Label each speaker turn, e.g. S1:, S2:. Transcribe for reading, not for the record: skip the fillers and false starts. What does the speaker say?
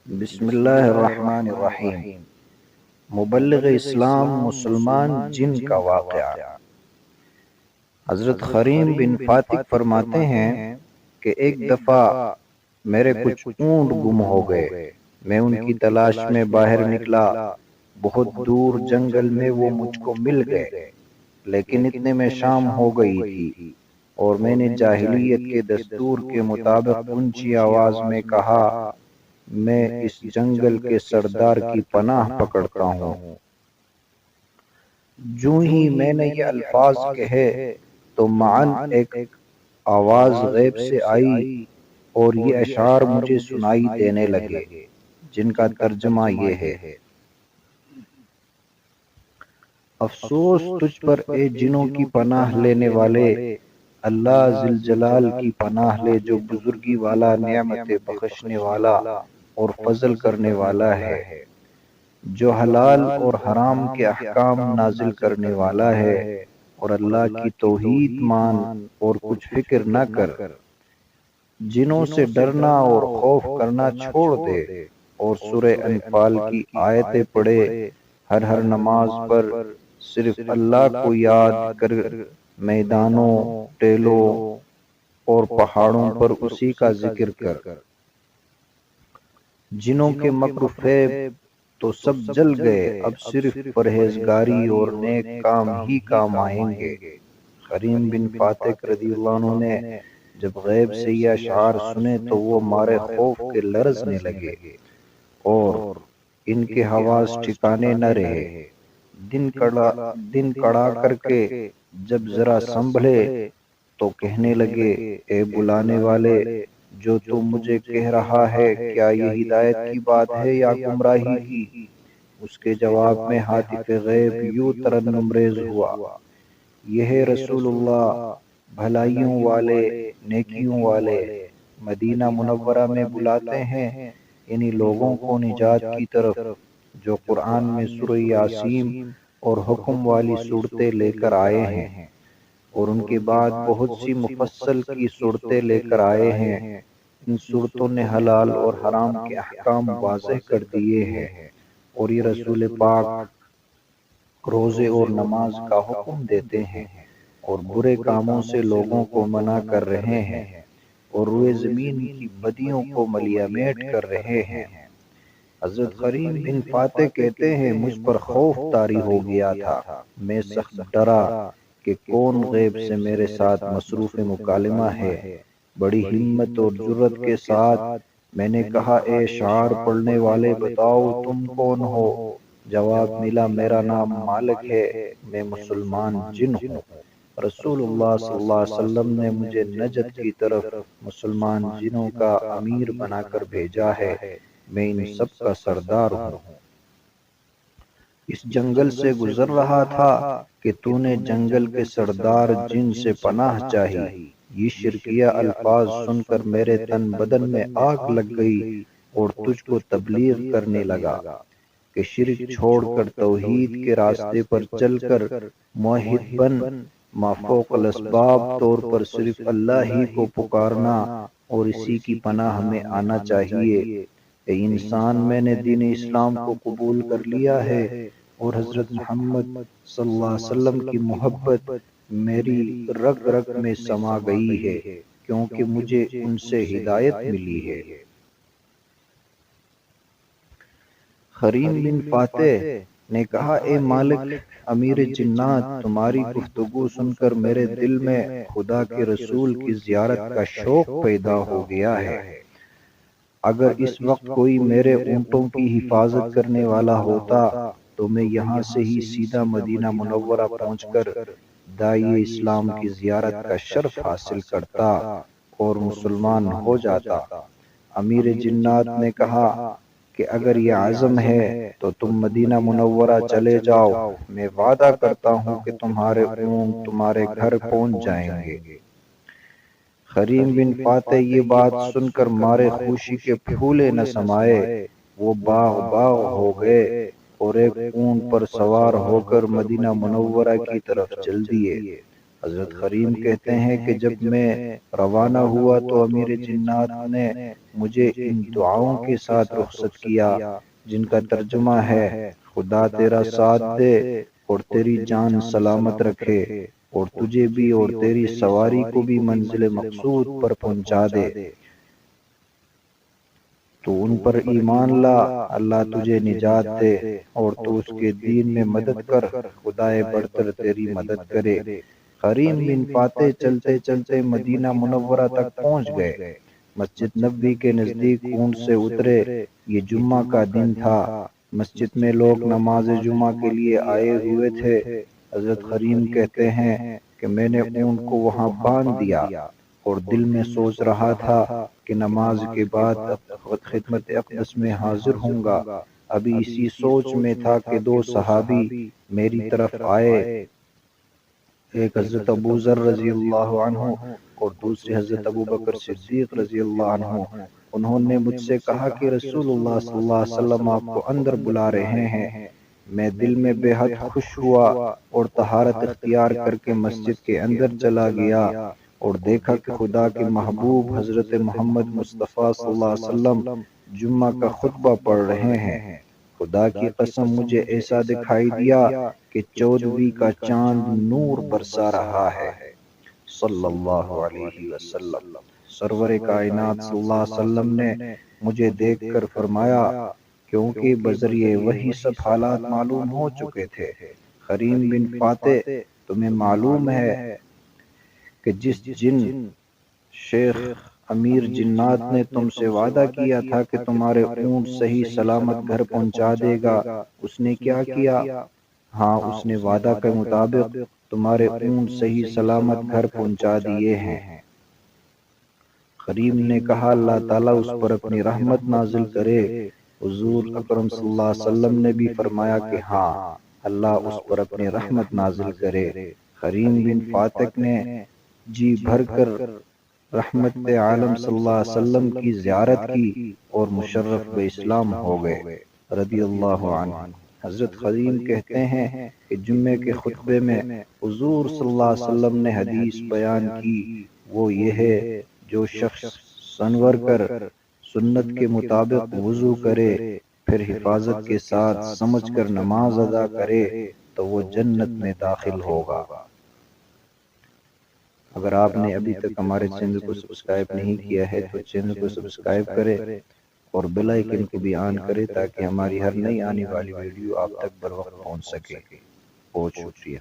S1: بسم اللہ الرحمن الرحیم۔ مبلغ اسلام مسلمان جن کا واقعہ۔ حضرت خریم بن فاتق فرماتے ہیں کہ ایک دفعہ میرے کچھ اونٹ گم ہو گئے۔ میں ان کی تلاش میں باہر نکلا۔ بہت دور جنگل میں وہ مجھ کو مل گئے، لیکن اتنے میں شام ہو گئی تھی اور میں نے جاہلیت کے دستور کے مطابق اونچی آواز میں کہا، میں اس جنگل کے سردار کی پناہ پکڑتا ہوں۔ جو ہی میں نے یہ الفاظ کہے تو معاً ایک آواز غیب سے آئی اور یہ اشعار مجھے سنائی دینے لگے، جن کا ترجمہ یہ ہے: افسوس تجھ پر اے جنوں کی پناہ لینے والے، اللہ ذل جلال کی پناہ لے جو بزرگی والا، نعمت بخشنے والا اور فضل کرنے والا ہے، جو حلال اور حرام کے احکام نازل کرنے والا ہے، اور اللہ کی توحید مان اور کچھ فکر نہ کر۔ جنوں سے ڈرنا اور خوف کرنا چھوڑ دے اور سورہ انفال کی آیتیں پڑھے۔ ہر نماز پر صرف اللہ کو یاد کر، میدانوں، ٹیلوں اور پہاڑوں پر اسی کا ذکر کر۔ جنوں کے مکر و فریب تو سب جل گئے، اب صرف پرہیزگاری اور نیک کام ہی کام آئیں گے۔ خریم بن فاتق رضی اللہ عنہ نے جب غیب سے یہ اشعار سنے تو وہ مارے خوف کے لرزنے لگے اور ان کے حواس ٹھکانے نہ رہے۔ دن کڑا کر کے جب ذرا سنبھلے تو کہنے لگے، اے بلانے والے، جو تو مجھے کہہ رہا ہے کیا یہ ہدایت کی بات ہے یا گمراہی کی؟ اس کے جواب میں ہاتف غیب یوں ترنم ریز ہوا، یہ ہے رسول اللہ، بھلائیوں والے، نیکیوں والے، مدینہ منورہ میں بلاتے ہیں انہی لوگوں کو نجات کی طرف جو قرآن میں سورہ یاسین اور حکم والی صورتیں لے کر آئے ہیں، اور ان کے بعد بہت سی مفصل کی صورتیں لے کر آئے ہیں۔ ان صورتوں نے حلال اور حرام کے احکام واضح کر دیے ہیں، اور یہ رسول پاک روزے اور نماز کا حکم دیتے ہیں اور برے کاموں سے لوگوں کو منع کر رہے ہیں، اور روئے زمین کی بدیوں کو ملیامیٹ کر رہے ہیں۔ حضرت خریم بن فاتح کہتے ہیں، مجھ پر خوف طاری ہو گیا تھا۔ میں سخت ڈرا کہ کون غیب سے میرے ساتھ مصروف مکالمہ ہے۔ بڑی ہمت اور جرأت کے ساتھ میں نے کہا، اے اشعار پڑھنے والے، بتاؤ تم کون ہو؟ جواب ملا، میرا نام مالک ہے، میں مسلمان جن ہوں۔ رسول اللہ صلی اللہ علیہ وسلم نے مجھے نجد کی طرف مسلمان جنوں کا امیر بنا کر بھیجا ہے، میں ان سب کا سردار ہوں۔ اس جنگل سے گزر رہا تھا کہ تو نے جنگل کے سردار جن سے پناہ چاہی۔ یہ شرکیہ الفاظ سن کر میرے تن بدن میں آگ لگ گئی اور تجھ کو تبلیغ کرنے لگا کہ شرک چھوڑ کر توحید کے راستے پر چل کر موحد بن، مافوق الاسباب طور پر صرف اللہ ہی کو پکارنا اور اسی کی پناہ میں آنا چاہیے۔ اے انسان، میں نے دین اسلام کو قبول کر لیا ہے اور حضرت محمد صلی اللہ علیہ وسلم کی محبت میری رگ رگ میں سما گئی ہے، کیونکہ مجھے ان سے ہدایت ملی ہے۔ خریم بن فاتح نے کہا، اے مالک امیر جنات، تمہاری گفتگو سن کر میرے دل میں خدا کے رسول کی زیارت کا شوق پیدا ہو گیا ہے۔ اگر اس وقت کوئی میرے اونٹوں کی حفاظت کرنے والا ہوتا تو میں یہاں سے ہی سیدھا مدینہ منورہ پہنچ کر داعی اسلام کی زیارت کا شرف حاصل کرتا اور مسلمان ہو جاتا۔ امیر جنات نے کہا کہ اگر یہ عزم ہے تو تم مدینہ منورہ چلے جاؤ، میں وعدہ کرتا ہوں کہ تمہارے اونٹ تمہارے گھر پہنچ جائیں گے۔ خریم بن فاتح یہ بات سن کر مارے خوشی کے پھولے نہ سمائے، وہ باغ باغ ہو گئے اور ایک اونٹ پر سوار ہو کر مدینہ منورہ کی طرف چل دیے۔ حضرت کریم کہتے ہیں کہ جب میں روانہ ہوا تو امیر جنات نے مجھے ان دعاؤں کے ساتھ رخصت کیا، جن کا ترجمہ ہے: خدا تیرا ساتھ دے اور تیری جان سلامت رکھے، اور تجھے بھی اور تیری سواری کو بھی منزل مقصود پر پہنچا دے۔ تو ان پر ایمان لا، اللہ تجھے نجات دے اور تو اس کے دین میں مدد کر، خدائے برتر تیری مدد کرے۔ کریم بن فاتح چلتے چلتے مدینہ منورہ تک پہنچ گئے۔ مسجد نبوی کے نزدیک اونٹ سے اترے۔ یہ جمعہ کا دن تھا۔ مسجد میں لوگ نماز جمعہ کے لیے آئے ہوئے تھے۔ حضرت کریم کہتے ہیں کہ میں نے اونٹ کو وہاں باندھ دیا اور دل میں سوچ رہا تھا کہ نماز کے بعد خدمت اقدس میں حاضر ہوں گا۔ ابھی اسی سوچ میں تھا کہ دو صحابی میری طرف آئے، ایک حضرت ابو ذر رضی اللہ عنہ اور دوسرے حضرت ابو بکر صدیق رضی اللہ عنہ۔ انہوں نے مجھ سے کہا کہ رسول اللہ صلی اللہ علیہ وسلم آپ کو اندر بلا رہے ہیں۔ میں دل میں بے حد خوش ہوا اور طہارت اختیار کر کے مسجد کے اندر چلا گیا اور دیکھا کہ خدا کے محبوب حضرت محمد مصطفیٰ صلی اللہ علیہ وسلم جمعہ کا خطبہ پڑھ رہے ہیں۔ خدا کی قسم مجھے ایسا دکھائی دیا کہ 14ویں کا چاند نور برسا رہا ہے، صلی اللہ علیہ وسلم۔ سرور کائنات صلی اللہ علیہ وسلم نے مجھے دیکھ کر فرمایا، کیونکہ بذریعے وہی سب حالات معلوم ہو چکے تھے: کریم بن فاتح، تمہیں معلوم ہے کہ جس جن شیخ امیر جنات نے تم سے وعدہ کیا تھا کہ تمہارے اونٹ صحیح سلامت گھر پہنچا دے گا، اس نے کیا کیا؟ ہاں، اس نے وعدہ کے مطابق تمہارے اونٹ صحیح سلامت گھر پہنچا دیے ہیں۔ کریم نے کہا، اللہ تعالیٰ اس پر اپنی رحمت نازل کرے۔ حضور اکرم صلی اللہ علیہ وسلم نے بھی فرمایا کہ ہاں، اللہ اس پر اپنی رحمت نازل کرے۔ کریم بن فاتح نے جی بھر کر رحمت عالم صلی اللہ علیہ وسلم کی زیارت کی اور مشرف بے اسلام ہو گئے، رضی اللہ عنہ۔ حضرت کریم کہتے ہیں کہ جمعے کے خطبے میں حضور صلی اللہ علیہ وسلم نے حدیث بیان کی، وہ یہ ہے: جو شخص سنور کر سنت کے مطابق وضو کرے، پھر حفاظت کے ساتھ سمجھ کر نماز ادا کرے تو وہ جنت میں داخل ہوگا۔ اگر آپ نے ابھی تک ہمارے چینل کو سبسکرائب نہیں کیا ہے تو چینل کو سبسکرائب کرے اور بیل آئیکن کو بھی آن کرے تاکہ ہماری ہر نئی آنے والی ویڈیو آپ تک بر وقت پہنچ سکے۔ بہت شکریہ۔